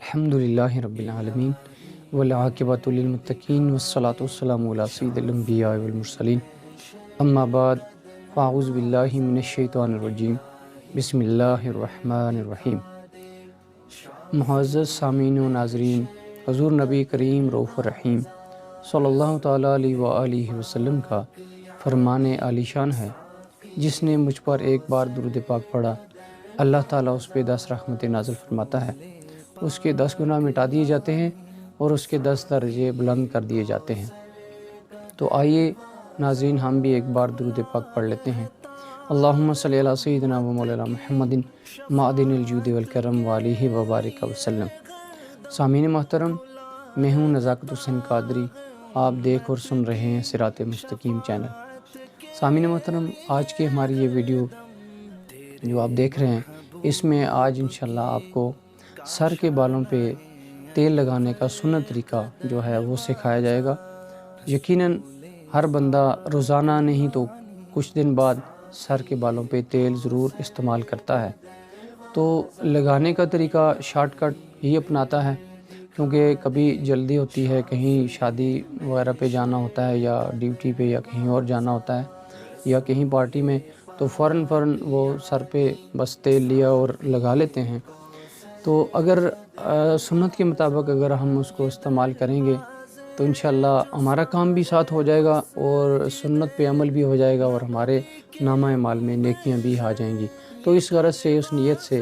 الحمدللہ رب العالمین والعاقبۃ للمتقین والصلاۃ والسلام علی سید الانبیاء والمرسلین اما بعد فاعوذ باللہ من الشیطان الرجیم بسم اللہ الرحمن الرحیم۔ معزز سامعین و ناظرین، حضور نبی کریم رؤوف الرحیم صلی اللہ تعالیٰ علیہ وآلہ وسلم کا فرمان عالی شان ہے، جس نے مجھ پر ایک بار درود پاک پڑھا، اللہ تعالیٰ اس پہ 10 رحمتیں نازل فرماتا ہے، اس کے 10 گناہ مٹا دیے جاتے ہیں اور اس کے 10 درجے بلند کر دیے جاتے ہیں۔ تو آئیے ناظرین، ہم بھی ایک بار درود پاک پڑھ لیتے ہیں۔ اللہم صلی علی سیدنا و مولانا محمد معدن الجود والکرم وآلہ وبارک وسلم۔ سامعین محترم، میں ہوں نزاکت حسین قادری، آپ دیکھ اور سن رہے ہیں صراط مستقیم چینل۔ سامعین محترم، آج کی ہماری یہ ویڈیو جو آپ دیکھ رہے ہیں، اس میں آج انشاءاللہ آپ کو سر کے بالوں پہ تیل لگانے کا سنت طریقہ جو ہے وہ سکھایا جائے گا۔ یقیناً ہر بندہ روزانہ نہیں تو کچھ دن بعد سر کے بالوں پہ تیل ضرور استعمال کرتا ہے، تو لگانے کا طریقہ شارٹ کٹ ہی اپناتا ہے، کیونکہ کبھی جلدی ہوتی ہے، کہیں شادی وغیرہ پہ جانا ہوتا ہے یا ڈیوٹی پہ یا کہیں اور جانا ہوتا ہے یا کہیں پارٹی میں، تو فوراً وہ سر پہ بس تیل لیا اور لگا لیتے ہیں۔ تو اگر سنت کے مطابق اگر ہم اس کو استعمال کریں گے تو انشاءاللہ ہمارا کام بھی ساتھ ہو جائے گا اور سنت پہ عمل بھی ہو جائے گا اور ہمارے نامہ اعمال میں نیکیاں بھی آ جائیں گی۔ تو اس غرض سے، اس نیت سے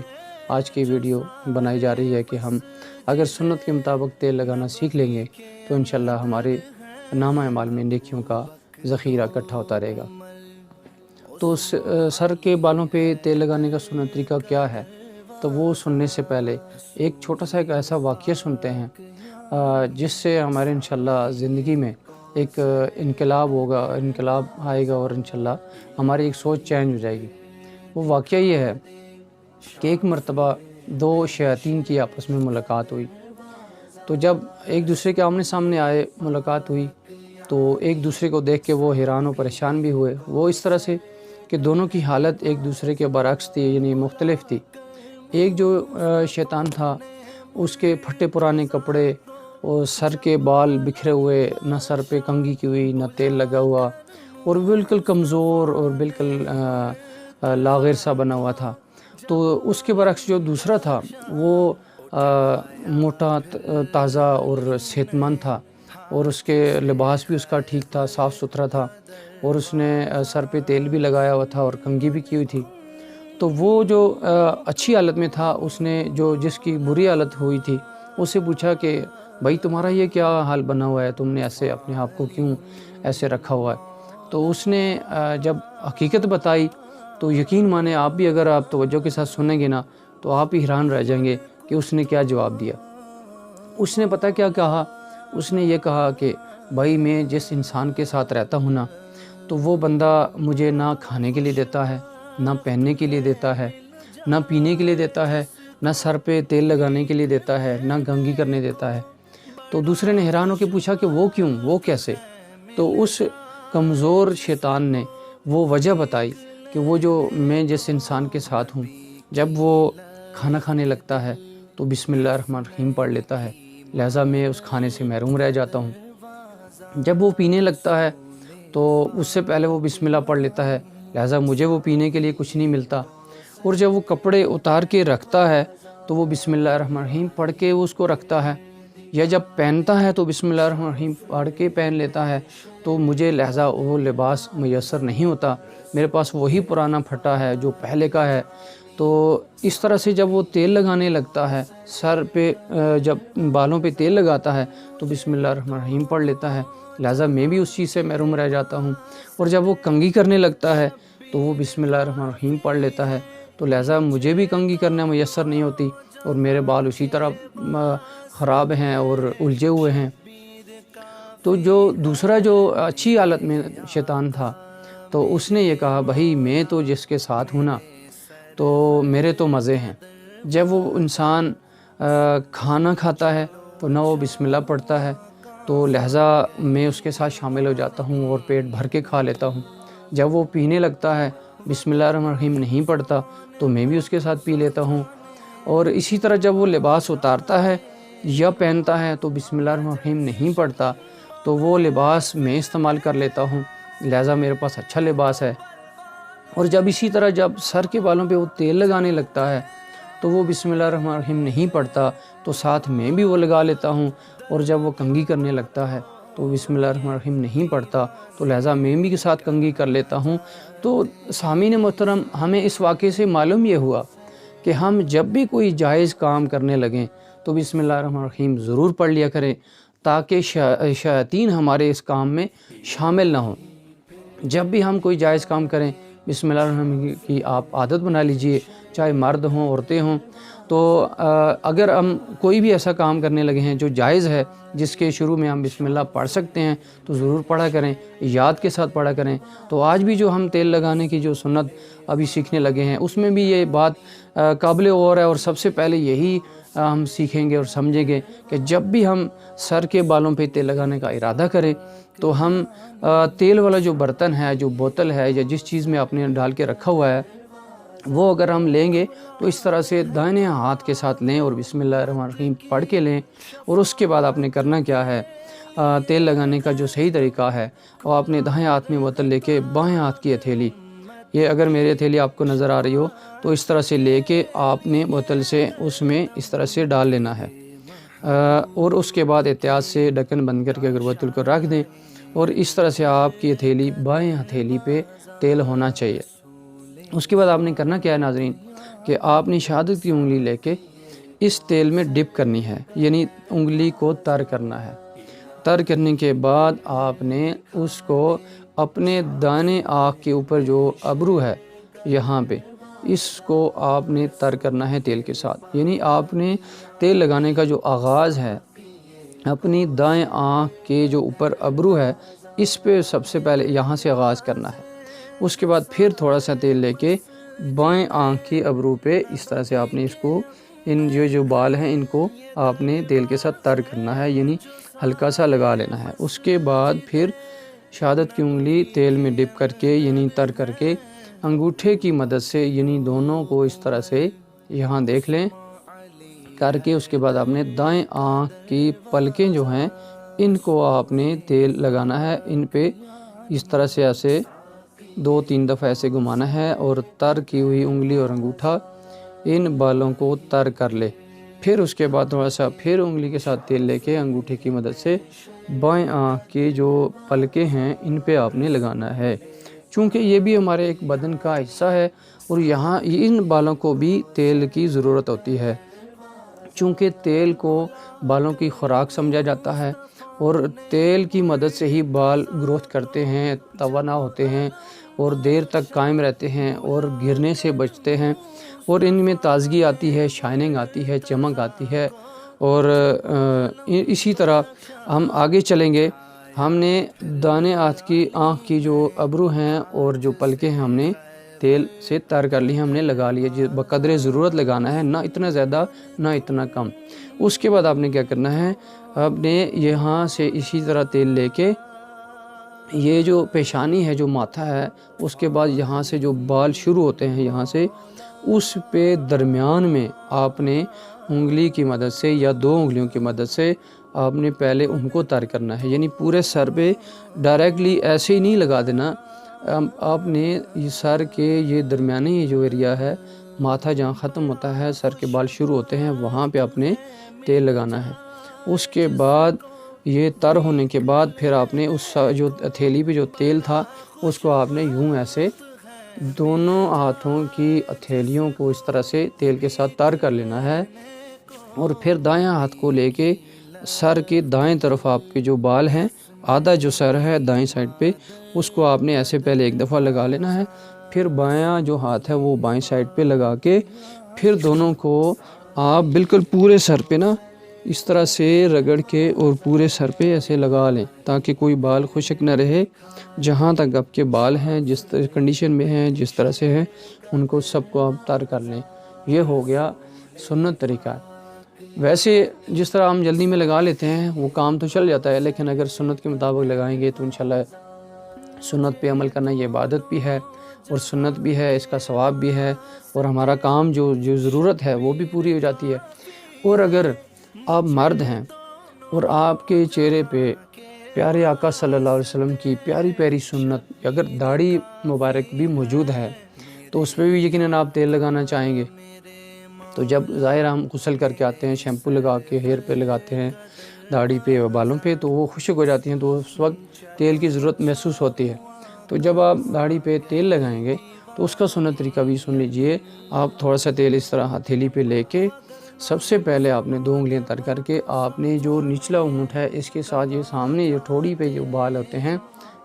آج کی ویڈیو بنائی جا رہی ہے کہ ہم اگر سنت کے مطابق تیل لگانا سیکھ لیں گے تو انشاءاللہ ہمارے نامہ اعمال میں نیکیوں کا ذخیرہ اکٹھا ہوتا رہے گا۔ تو سر کے بالوں پہ تیل لگانے کا سنت طریقہ کیا ہے، تو وہ سننے سے پہلے ایک چھوٹا سا ایک ایسا واقعہ سنتے ہیں جس سے ہمارے انشاءاللہ زندگی میں ایک انقلاب آئے گا اور انشاءاللہ ہماری ایک سوچ چینج ہو جائے گی۔ وہ واقعہ یہ ہے کہ ایک مرتبہ 2 شیاطین کی آپس میں ملاقات ہوئی۔ تو جب ایک دوسرے کے آمنے سامنے آئے، ملاقات ہوئی، تو ایک دوسرے کو دیکھ کے وہ حیران و پریشان بھی ہوئے، وہ اس طرح سے کہ دونوں کی حالت ایک دوسرے کے برعکس تھی، یعنی مختلف تھی۔ ایک جو شیطان تھا، اس کے پھٹے پرانے کپڑے اور سر کے بال بکھرے ہوئے، نہ سر پہ کنگھی کی ہوئی، نہ تیل لگا ہوا، اور بالکل کمزور اور بالکل لاغر سا بنا ہوا تھا۔ تو اس کے برعکس جو دوسرا تھا، وہ موٹا، تازہ اور صحت مند تھا، اور اس کے لباس بھی اس کا ٹھیک تھا، صاف ستھرا تھا، اور اس نے سر پہ تیل بھی لگایا ہوا تھا اور کنگھی بھی کی ہوئی تھی۔ تو وہ جو اچھی حالت میں تھا، اس نے جس کی بری حالت ہوئی تھی، اس سے پوچھا کہ بھائی تمہارا یہ کیا حال بنا ہوا ہے، تم نے ایسے اپنے آپ کو کیوں ایسے رکھا ہوا ہے؟ تو اس نے جب حقیقت بتائی تو یقین مانے، آپ بھی اگر آپ توجہ کے ساتھ سنیں گے نا تو آپ ہی حیران رہ جائیں گے کہ اس نے کیا جواب دیا۔ اس نے پتہ کیا کہا؟ اس نے یہ کہا کہ بھائی میں جس انسان کے ساتھ رہتا ہوں نا، تو وہ بندہ مجھے نہ کھانے کے لیے دیتا ہے، نہ پہننے کے لیے دیتا ہے، نہ پینے کے لیے دیتا ہے، نہ سر پہ تیل لگانے کے لیے دیتا ہے، نہ کنگھی کرنے دیتا ہے۔ تو دوسرے نے حیران ہو کے پوچھا کہ وہ کیوں، وہ کیسے؟ تو اس کمزور شیطان نے وہ وجہ بتائی کہ وہ جو میں جس انسان کے ساتھ ہوں، جب وہ کھانا کھانے لگتا ہے تو بسم اللہ الرحمن الرحیم پڑھ لیتا ہے، لہٰذا میں اس کھانے سے محروم رہ جاتا ہوں۔ جب وہ پینے لگتا ہے تو اس سے پہلے وہ بسم اللہ پڑھ لیتا ہے، لہٰذا مجھے وہ پینے کے لیے کچھ نہیں ملتا۔ اور جب وہ کپڑے اتار کے رکھتا ہے تو وہ بسم اللہ الرحمن الرحیم پڑھ کے اس کو رکھتا ہے، یا جب پہنتا ہے تو بسم اللہ الرحمن الرحیم پڑھ کے پہن لیتا ہے، تو مجھے لہٰذا وہ لباس میسر نہیں ہوتا، میرے پاس وہی پرانا پھٹا ہے جو پہلے کا ہے۔ تو اس طرح سے جب وہ تیل لگانے لگتا ہے، سر پہ جب بالوں پہ تیل لگاتا ہے تو بسم اللہ الرحمن الرحیم پڑھ لیتا ہے، لہٰذا میں بھی اس چیز سے محروم رہ جاتا ہوں۔ اور جب وہ کنگھی کرنے لگتا ہے تو وہ بسم اللہ الرحمن الرحیم پڑھ لیتا ہے، تو لہٰذا مجھے بھی کنگھی کرنا میسر نہیں ہوتی اور میرے بال اسی طرح خراب ہیں اور الجھے ہوئے ہیں۔ تو جو دوسرا جو اچھی حالت میں شیطان تھا، تو اس نے یہ کہا بھائی میں تو جس کے ساتھ ہوں نا، تو میرے تو مزے ہیں۔ جب وہ انسان کھانا کھاتا ہے تو نہ وہ بسم اللہ پڑھتا ہے، تو لہٰذا میں اس کے ساتھ شامل ہو جاتا ہوں اور پیٹ بھر کے کھا لیتا ہوں۔ جب وہ پینے لگتا ہے، بسم اللہ الرحمن الرحیم نہیں پڑھتا، تو میں بھی اس کے ساتھ پی لیتا ہوں۔ اور اسی طرح جب وہ لباس اتارتا ہے یا پہنتا ہے تو بسم اللہ الرحمن الرحیم نہیں پڑھتا، تو وہ لباس میں استعمال کر لیتا ہوں، لہٰذا میرے پاس اچھا لباس ہے۔ اور جب اسی طرح جب سر کے بالوں پہ وہ تیل لگانے لگتا ہے تو وہ بسم اللہ الرحمن الرحیم نہیں پڑھتا، تو ساتھ میں بھی وہ لگا لیتا ہوں۔ اور جب وہ کنگھی کرنے لگتا ہے تو بسم اللہ الرحمن الرحیم نہیں پڑھتا، تو لہٰذا میں بھی کے ساتھ کنگھی کر لیتا ہوں۔ تو سامعین محترم، ہمیں اس واقعے سے معلوم یہ ہوا کہ ہم جب بھی کوئی جائز کام کرنے لگیں تو بسم اللہ الرحمن الرحیم ضرور پڑھ لیا کریں، تاکہ شیاطین ہمارے اس کام میں شامل نہ ہوں۔ جب بھی ہم کوئی جائز کام کریں بسم اللہ الرحمن الرحیم کی آپ عادت بنا لیجئے، چاہے مرد ہوں عورتیں ہوں۔ تو اگر ہم کوئی بھی ایسا کام کرنے لگے ہیں جو جائز ہے، جس کے شروع میں ہم بسم اللہ پڑھ سکتے ہیں، تو ضرور پڑھا کریں، یاد کے ساتھ پڑھا کریں۔ تو آج بھی جو ہم تیل لگانے کی جو سنت ابھی سیکھنے لگے ہیں، اس میں بھی یہ بات قابل غور ہے، اور سب سے پہلے یہی ہم سیکھیں گے اور سمجھیں گے کہ جب بھی ہم سر کے بالوں پہ تیل لگانے کا ارادہ کریں تو ہم تیل والا جو برتن ہے، جو بوتل ہے، یا جس چیز میں آپ نے ڈال کے رکھا ہوا ہے، وہ اگر ہم لیں گے تو اس طرح سے دائیں ہاتھ کے ساتھ لیں اور بسم اللہ الرحمن الرحیم پڑھ کے لیں۔ اور اس کے بعد آپ نے کرنا کیا ہے، تیل لگانے کا جو صحیح طریقہ ہے، وہ آپ نے دائیں ہاتھ میں بوتل لے کے بائیں ہاتھ کی ہتھیلی، یہ اگر میری ہتھیلی آپ کو نظر آ رہی ہو تو اس طرح سے لے کے آپ نے بوتل سے اس میں اس طرح سے ڈال لینا ہے، اور اس کے بعد احتیاط سے ڈھکن بند کر کے اگر بوتل کو رکھ دیں، اور اس طرح سے آپ کی ہتھیلی بائیں ہتھیلی پہ تیل ہونا چاہیے۔ اس کے بعد آپ نے کرنا کیا ہے ناظرین، کہ آپ نے شہادت کی انگلی لے کے اس تیل میں ڈپ کرنی ہے، یعنی انگلی کو تر کرنا ہے۔ تر کرنے کے بعد آپ نے اس کو اپنے دانے آنکھ کے اوپر جو ابرو ہے یہاں پہ، اس کو آپ نے تر کرنا ہے تیل کے ساتھ، یعنی آپ نے تیل لگانے کا جو آغاز ہے اپنی دائیں آنکھ کے جو اوپر ابرو ہے اس پہ سب سے پہلے یہاں سے آغاز کرنا ہے۔ اس کے بعد پھر تھوڑا سا تیل لے کے بائیں آنکھ کی ابرو پہ اس طرح سے آپ نے اس کو، ان جو بال ہیں ان کو آپ نے تیل کے ساتھ تر کرنا ہے، یعنی ہلکا سا لگا لینا ہے۔ اس کے بعد پھر شہادت کی انگلی تیل میں ڈپ کر کے، یعنی تر کر کے، انگوٹھے کی مدد سے، یعنی دونوں کو اس طرح سے یہاں دیکھ لیں کر کے، اس کے بعد آپ نے دائیں آنکھ کی پلکیں جو ہیں ان کو آپ نے تیل لگانا ہے، ان پہ اس طرح سے ایسے 2-3 دفعہ ایسے گھمانا ہے، اور تر کی ہوئی انگلی اور انگوٹھا ان بالوں کو تر کر لے۔ پھر اس کے بعد تھوڑا سا پھر انگلی کے ساتھ تیل لے کے انگوٹھے کی مدد سے بائیں آنکھ کی جو پلکیں ہیں ان پہ آپ نے لگانا ہے، چونکہ یہ بھی ہمارے ایک بدن کا حصہ ہے، اور یہاں ان بالوں کو بھی تیل کی ضرورت ہوتی ہے، چونکہ تیل کو بالوں کی خوراک سمجھا جاتا ہے، اور تیل کی مدد سے ہی بال گروتھ کرتے ہیں، توانا ہوتے ہیں، اور دیر تک قائم رہتے ہیں، اور گرنے سے بچتے ہیں، اور ان میں تازگی آتی ہے، شائننگ آتی ہے، چمک آتی ہے۔ اور اسی طرح ہم آگے چلیں گے، ہم نے دانے ہاتھ کی آنکھ کی جو ابرو ہیں اور جو پلکیں ہیں ہم نے تیل سے تر کر لی، ہم نے لگا لیا، بقدر ضرورت لگانا ہے، نہ اتنا زیادہ نہ اتنا کم۔ اس کے بعد آپ نے کیا کرنا ہے، آپ نے یہاں سے اسی طرح تیل لے کے یہ جو پیشانی ہے، جو ماتھا ہے، اس کے بعد یہاں سے جو بال شروع ہوتے ہیں یہاں سے، اس پہ درمیان میں آپ نے انگلی کی مدد سے یا 2 انگلیوں کی مدد سے آپ نے پہلے ان کو تر کرنا ہے، یعنی پورے سر پہ ڈائریکٹلی ایسے ہی نہیں لگا دینا، آپ نے یہ سر کے یہ درمیانی جو ایریا ہے، ماتھا جہاں ختم ہوتا ہے، سر کے بال شروع ہوتے ہیں، وہاں پہ آپ نے تیل لگانا ہے۔ اس کے بعد یہ تر ہونے کے بعد پھر آپ نے اس جو ہتھیلی پہ جو تیل تھا اس کو آپ نے یوں ایسے دونوں ہاتھوں کی ہتھیلیوں کو اس طرح سے تیل کے ساتھ تر کر لینا ہے، اور پھر دائیں ہاتھ کو لے کے سر کے دائیں طرف آپ کے جو بال ہیں، آدھا جو سر ہے دائیں سائڈ پہ، اس کو آپ نے ایسے پہلے ایک دفعہ لگا لینا ہے، پھر بایاں جو ہاتھ ہے وہ بائیں سائڈ پہ لگا کے پھر دونوں کو آپ بالکل پورے سر پہ نا اس طرح سے رگڑ کے اور پورے سر پہ ایسے لگا لیں، تاکہ کوئی بال خشک نہ رہے۔ جہاں تک آپ کے بال ہیں، جس کنڈیشن میں ہیں، جس طرح سے ہیں، ان کو سب کو آپ تر کر لیں۔ یہ ہو گیا سنت طریقہ۔ ویسے جس طرح ہم جلدی میں لگا لیتے ہیں وہ کام تو چل جاتا ہے، لیکن اگر سنت کے مطابق لگائیں گے تو انشاءاللہ سنت پہ عمل کرنا یہ عبادت بھی ہے، اور سنت بھی ہے، اس کا ثواب بھی ہے، اور ہمارا کام جو ضرورت ہے وہ بھی پوری ہو جاتی ہے۔ اور اگر آپ مرد ہیں اور آپ کے چہرے پہ پیارے آقا صلی اللہ علیہ وسلم کی پیاری پیاری سنت، اگر داڑھی مبارک بھی موجود ہے تو اس پہ بھی یقیناً آپ تیل لگانا چاہیں گے۔ تو جب ظاہر ہم غسل کر کے آتے ہیں، شیمپو لگا کے ہیئر پہ لگاتے ہیں، داڑھی پہ اور بالوں پہ، تو وہ خشک ہو جاتی ہیں، تو اس وقت تیل کی ضرورت محسوس ہوتی ہے۔ تو جب آپ داڑھی پہ تیل لگائیں گے تو اس کا سنت طریقہ بھی سن لیجئے۔ آپ تھوڑا سا تیل اس طرح ہتھیلی پہ لے کے سب سے پہلے آپ نے 2 انگلیاں تر کر کے آپ نے جو نچلا اونٹ ہے اس کے ساتھ یہ سامنے یہ ٹھوڑی پہ جو بال ہوتے ہیں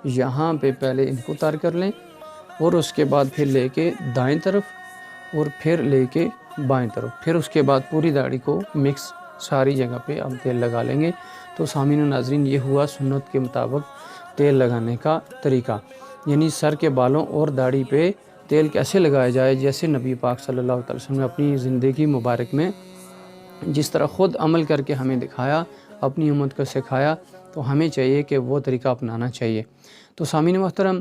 یہاں پہ پہلے ان کو تر کر لیں، اور اس کے بعد پھر لے کے دائیں طرف اور پھر لے کے بائیں طرف، پھر اس کے بعد پوری داڑھی کو مکس ساری جگہ پہ ہم تیل لگا لیں گے۔ تو سامعین و ناظرین، یہ ہوا سنت کے مطابق تیل لگانے کا طریقہ، یعنی سر کے بالوں اور داڑھی پہ تیل کیسے لگایا جائے، جیسے نبی پاک صلی اللہ علیہ وسلم نے اپنی زندگی مبارک میں جس طرح خود عمل کر کے ہمیں دکھایا، اپنی امت کو سکھایا، تو ہمیں چاہیے کہ وہ طریقہ اپنانا چاہیے۔ تو سامعین محترم،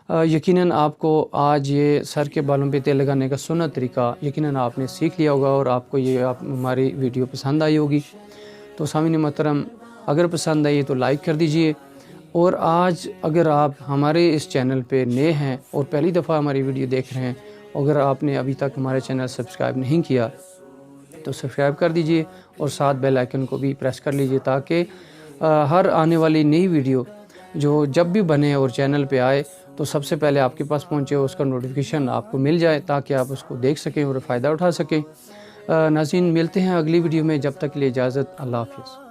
یقیناً آپ کو آج یہ سر کے بالوں پہ تیل لگانے کا سنت طریقہ یقیناً آپ نے سیکھ لیا ہوگا، اور آپ کو یہ ہماری ویڈیو پسند آئی ہوگی۔ تو سامعین محترم، اگر پسند آئی تو لائک کر دیجئے، اور آج اگر آپ ہمارے اس چینل پہ نئے ہیں اور پہلی دفعہ ہماری ویڈیو دیکھ رہے ہیں، اگر آپ نے ابھی تک ہمارے چینل سبسکرائب نہیں کیا تو سبسکرائب کر دیجئے، اور ساتھ بیل آئیکن کو بھی پریس کر لیجئے، تاکہ ہر آنے والی نئی ویڈیو جو جب بھی بنے اور چینل پہ آئے تو سب سے پہلے آپ کے پاس پہنچے، اس کا نوٹیفیکیشن آپ کو مل جائے، تاکہ آپ اس کو دیکھ سکیں اور فائدہ اٹھا سکیں۔ ناظرین، ملتے ہیں اگلی ویڈیو میں، جب تک کے لیے اجازت، اللہ حافظ۔